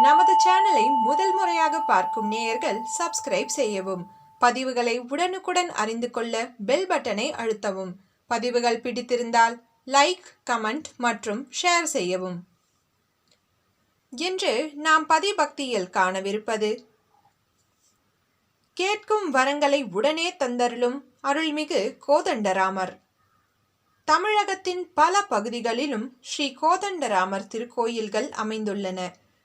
நமது சேனலை முதல் முறையாக பார்க்கும் நேயர்கள் சப்ஸ்கிரைப் செய்யவும். பதிவுகளை உடனுக்குடன் அறிந்து கொள்ள பெல் பட்டனை அழுத்தவும். பதிவுகள் பிடித்திருந்தால் லைக், கமெண்ட் மற்றும் ஷேர் செய்யவும். இன்று நாம் பதிபக்தியில் காணவிருப்பது கேட்கும் வரங்களை உடனே தந்தருளும் அருள்மிகு கோதண்டராமர். தமிழகத்தின் பல பகுதிகளிலும் ஸ்ரீ கோதண்டராமர் திருக்கோயில்கள் அமைந்துள்ளன.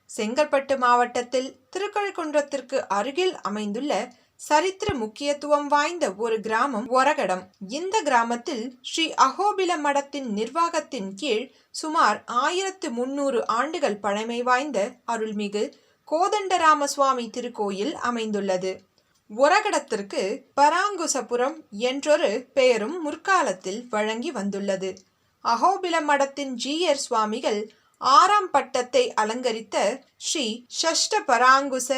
செங்கல்பட்டு மாவட்டத்தில் திருக்கழுக்குன்றத்திற்கு அருகில் அமைந்துள்ள சரித்திர முக்கியத்துவம் வாய்ந்த ஒரு கிராமம் ஒரகடம். இந்த கிராமத்தில் ஸ்ரீ அகோபில மடத்தின் நிர்வாகத்தின் கீழ் சுமார் 1300 ஆண்டுகள் பழமை வாய்ந்த அருள்மிகு கோதண்டராம சுவாமி திருக்கோயில் அமைந்துள்ளது. ஒரகடத்திற்கு பராங்குசபுரம் என்றொரு பெயரும் முற்காலத்தில் வழங்கி வந்துள்ளது. அகோபில மடத்தின் ஜீயர் சுவாமிகள் 6ஆம் பட்டத்தை அலங்கரித்த ஸ்ரீ ஷஷ்ட பராங்குச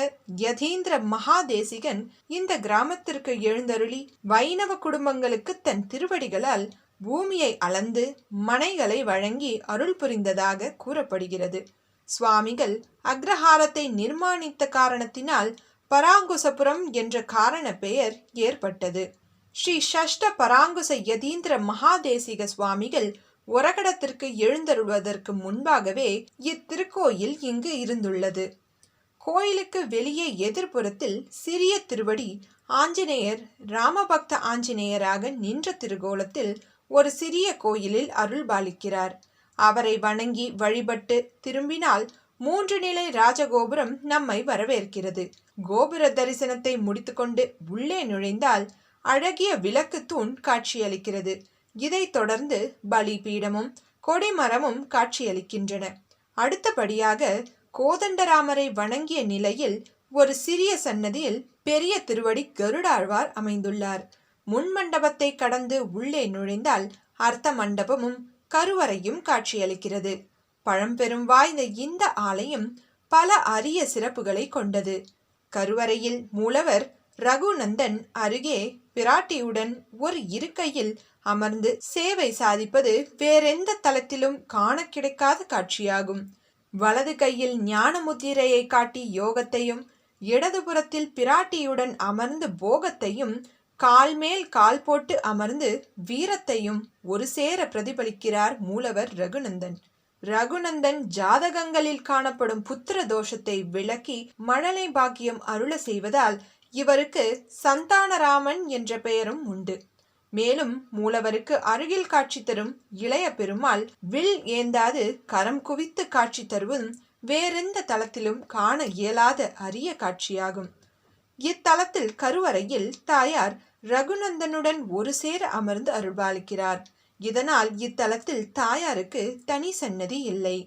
யதீந்திர மகாதேசிகன் இந்த கிராமத்திற்கு எழுந்தருளி வைணவ குடும்பங்களுக்கு தன் திருவடிகளால் பூமியை அளந்து மனைகளை வழங்கி அருள் புரிந்ததாக கூறப்படுகிறது. சுவாமிகள் அக்ரஹாரத்தை நிர்மாணித்த காரணத்தினால் பராங்குசபுரம் என்ற காரண பெயர் ஏற்பட்டது. ஸ்ரீ ஷஷ்ட பராங்குச யதீந்திர மகாதேசிக சுவாமிகள் ஒரகடத்திற்கு எழுந்தருள்வதற்கு முன்பாகவே இத்திருக்கோயில் இங்கு இருந்துள்ளது. கோயிலுக்கு வெளியே எதிர்ப்புறத்தில் சிறிய திருவடி ஆஞ்சநேயர் ராமபக்த ஆஞ்சநேயராக நின்ற திருக்கோலத்தில் ஒரு சிறிய கோயிலில் அருள்பாலிக்கிறார். அவரை வணங்கி வழிபட்டு திரும்பினால் 3 நிலை ராஜகோபுரம் நம்மை வரவேற்கிறது. கோபுர தரிசனத்தை முடித்துக்கொண்டு உள்ளே நுழைந்தால் அழகிய விளக்கு தூண் காட்சியளிக்கிறது. இதைத் தொடர்ந்து பலிபீடமும் கொடிமரமும் காட்சியளிக்கின்றன. அடுத்தபடியாக கோதண்டராமரை வணங்கிய நிலையில் ஒரு சிறிய சன்னதியில் பெரிய திருவடி கருடாழ்வார் அமைந்துள்ளார். முன்மண்டபத்தை கடந்து உள்ளே நுழைந்தால் அர்த்த மண்டபமும் கருவறையும் காட்சியளிக்கிறது. பழம்பெரும் வாய்ந்த இந்த ஆலயம் பல அரிய சிறப்புகளை கொண்டது. கருவறையில் மூலவர் ரகுநந்தன் அருகே பிராட்டியுடன் ஒரு இருக்கையில் அமர்ந்து சேவை சாதிப்பது வேறெந்த தலத்திலும் காண கிடைக்காத காட்சியாகும். வலது கையில் ஞான முத்திரையை காட்டி யோகத்தையும், இடதுபுறத்தில் பிராட்டியுடன் அமர்ந்து போகத்தையும், கால் மேல் கால் போட்டு அமர்ந்து வீரத்தையும் ஒரு சேர பிரதிபலிக்கிறார் மூலவர் ரகுநந்தன். ரகுநந்தன் ஜாதகங்களில் காணப்படும் புத்திர தோஷத்தை விளக்கி மழலை பாக்கியம் அருள செய்வதால் இவருக்கு சந்தானராமன் என்ற பெயரும் உண்டு. மேலும் மூலவருக்கு அருகில் காட்சி தரும் இளைய பெருமாள் வில் ஏந்தாது கரம் குவித்து காட்சி தருவதும் வேறெந்த தலத்திலும் காண இயலாத அரிய காட்சியாகும். இத்தலத்தில் கருவறையில் தாயார் ரகுநந்தனுடன் ஒரு சேர அமர்ந்து அருள்பாலிக்கிறார். இதனால் இத்தலத்தில் தாயாருக்கு தனி சன்னதி இல்லை.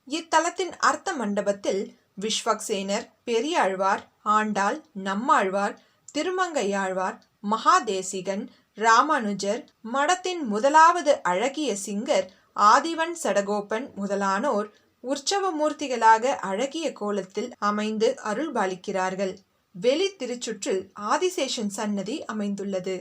இத்தலத்தின் அர்த்த மண்டபத்தில் விஸ்வக்சேனர், பெரியாழ்வார், ஆண்டாள், நம்மாழ்வார், திருமங்கையாழ்வார், மகாதேசிகன், ராமானுஜர், மடத்தின் முதலாவது அழகிய சிங்கர் ஆதிவன் சடகோபன் முதலானோர் உற்சவ மூர்த்திகளாக அழகிய கோலத்தில் அமைந்து அருள்பாலிக்கிறார்கள். வெளி திருச்சுற்றில் ஆதிசேஷன் சன்னதி அமைந்துள்ளது.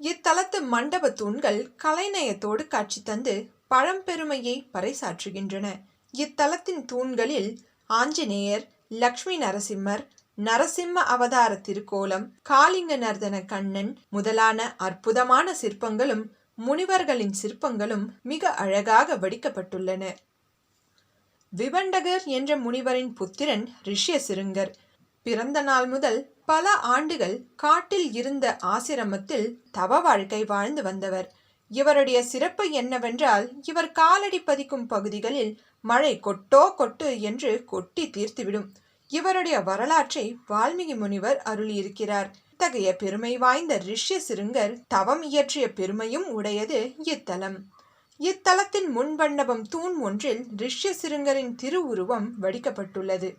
இத்தலத்து மண்டப தூண்கள் கலைநயத்தோடு காட்சி தந்து பழம்பெருமையை பறைசாற்றுகின்றன. இத்தலத்தின் தூண்களில் ஆஞ்சநேயர், லக்ஷ்மி நரசிம்மர், நரசிம்ம அவதார திருக்கோலம், காளிங்க நர்தன கண்ணன் முதலான அற்புதமான சிற்பங்களும் முனிவர்களின் சிற்பங்களும் மிக அழகாக வடிக்கப்பட்டுள்ளன. விபண்டகர் என்ற முனிவரின் புத்திரன் ரிஷ்யசிருங்கர். பிறந்த நாள் முதல் பல ஆண்டுகள் காட்டில் இருந்த ஆசிரமத்தில் தவ வாழ்க்கை வாழ்ந்து வந்தவர். இவருடைய சிறப்பு என்னவென்றால், இவர் காலடி பதிக்கும் பகுதிகளில் மழை கொட்டோ கொட்டு என்று கொட்டி தீர்த்துவிடும். இவருடைய வரலாற்றை வால்மீகி முனிவர் அருளியிருக்கிறார். இத்தகைய பெருமை வாய்ந்த ரிஷ்யசிருங்கர் தவம் இயற்றிய பெருமையும் உடையது இத்தலம். இத்தலத்தின் முன்மண்டபம் தூண் ஒன்றில் ரிஷ்யசிருங்கரின் திருவுருவம் வடிக்கப்பட்டுள்ளது.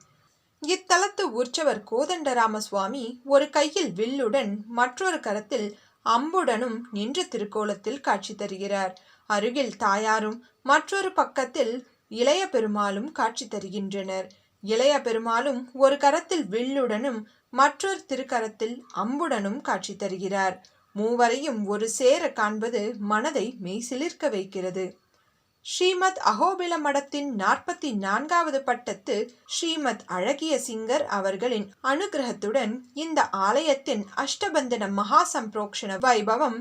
இத்தலத்து உற்சவர் கோதண்டராம சுவாமி ஒரு கையில் வில்லுடன் மற்றொரு கரத்தில் அம்புடனும் நின்ற திருக்கோலத்தில் காட்சி தருகிறார். அருகில் தாயாரும் மற்றொரு பக்கத்தில் இளைய பெருமாளும் காட்சி தருகின்றனர். இளைய பெருமாளும் ஒரு கரத்தில் வில்லுடனும் மற்றொரு திருக்கரத்தில் அம்புடனும் காட்சி தருகிறார். மூவரையும் ஒரு சேர காண்பது மனதை மெய்சிலிர்க்க வைக்கிறது. ஸ்ரீமத் அஹோபில மடத்தின் 44வது பட்டத்து ஸ்ரீமத் அழகிய சிங்கர் அவர்களின் அனுகிரகத்துடன் இந்த ஆலயத்தின் அஷ்டபந்தன மகா சம்பிரோக்ஷண வைபவம்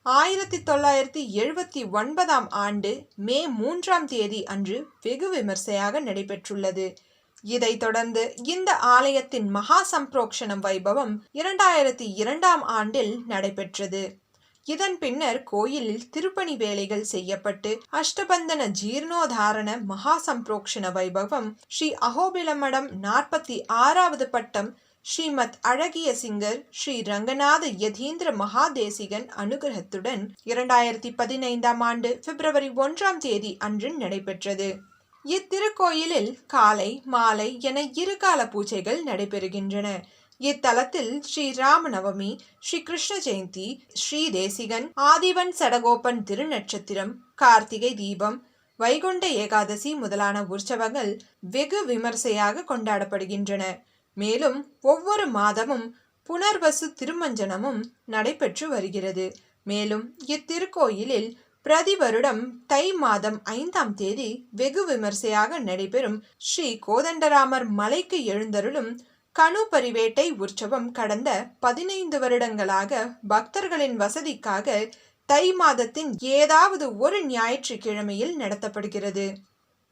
1979 ஆண்டு மே 3ஆம் தேதி அன்று வெகு விமர்சையாக நடைபெற்றுள்ளது. இதைத் தொடர்ந்து இந்த ஆலயத்தின் மகா சம்பிரோக்ஷணம் வைபவம் 2002ஆம் ஆண்டில் நடைபெற்றது. இதன் பின்னர் கோயிலில் திருப்பணி வேலைகள் செய்யப்பட்டு அஷ்டபந்தன ஜீர்ணோதாரண மகா சம்பிரோக்ஷண வைபவம் ஸ்ரீ அஹோபில மடம் 46வது பட்டம் ஸ்ரீமத் அழகிய சிங்கர் ஸ்ரீ ரங்கநாத யதீந்திர மகாதேசிகன் அனுகிரகத்துடன் 2015ஆம் ஆண்டு பிப்ரவரி 1ஆம் தேதி அன்று நடைபெற்றது. இத்திருக்கோயிலில் காலை மாலை என 2 கால பூஜைகள் நடைபெறுகின்றன. இத்தலத்தில் ஸ்ரீ ராமநவமி, ஸ்ரீ கிருஷ்ண ஜெயந்தி, ஸ்ரீ தேசிகன், ஆதிவன் சடகோபன் திருநட்சத்திரம், கார்த்திகை தீபம், வைகுண்ட ஏகாதசி முதலான உற்சவங்கள் வெகு விமர்சையாக கொண்டாடப்படுகின்றன. மேலும் ஒவ்வொரு மாதமும் புனர்வசு திருமஞ்சனமும் நடைபெற்று வருகிறது. மேலும் இத்திருக்கோயிலில் பிரதி வருடம் தை மாதம் 5ஆம் தேதி வெகு விமர்சையாக நடைபெறும் ஸ்ரீ கோதண்டராமர் மலைக்கு எழுந்தருளும் கனு பரிவேட்டை உற்சவம் கடந்த 15 வருடங்களாக பக்தர்களின் வசதிக்காக தை மாதத்தின் ஏதாவது ஒரு ஞாயிற்றுக்கிழமையில் நடத்தப்படுகிறது.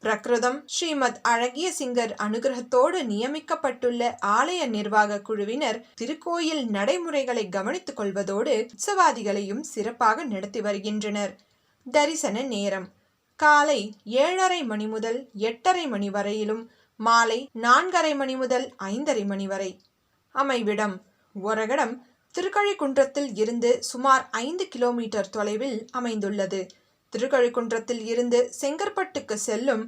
பிரகிருதம் ஸ்ரீமத் அழகிய சிங்கர் அனுகிரகத்தோடு நியமிக்கப்பட்டுள்ள ஆலய நிர்வாக குழுவினர் திருக்கோயில் நடைமுறைகளை கவனித்துக் கொள்வதோடு உற்சவாதிகளையும் சிறப்பாக நடத்தி வருகின்றனர். தரிசன நேரம் காலை 7:30 மணி முதல் 8:30 மணி வரையிலும் மாலை 4:30 மணி முதல் 5:30 மணி வரை. அமைவிடம் ஒரகடம் திருக்கழிக்குன்றத்தில் இருந்து சுமார் 5 கிலோமீட்டர் தொலைவில் அமைந்துள்ளது. திருக்கழிக்குன்றத்தில் இருந்து செங்கற்பட்டுக்கு செல்லும்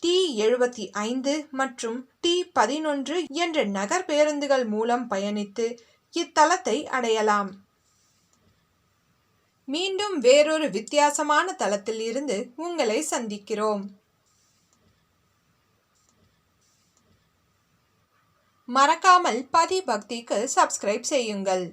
T75 மற்றும் T11 என்ற நகர் பேருந்துகள் மூலம் பயணித்து இத்தலத்தை அடையலாம். மீண்டும் வேறொரு வித்தியாசமான தலத்தில் இருந்து உங்களை சந்திக்கிறோம். மறக்காமல் பதி பக்திக்கு சப்ஸ்கிரைப் செய்யுங்கள்.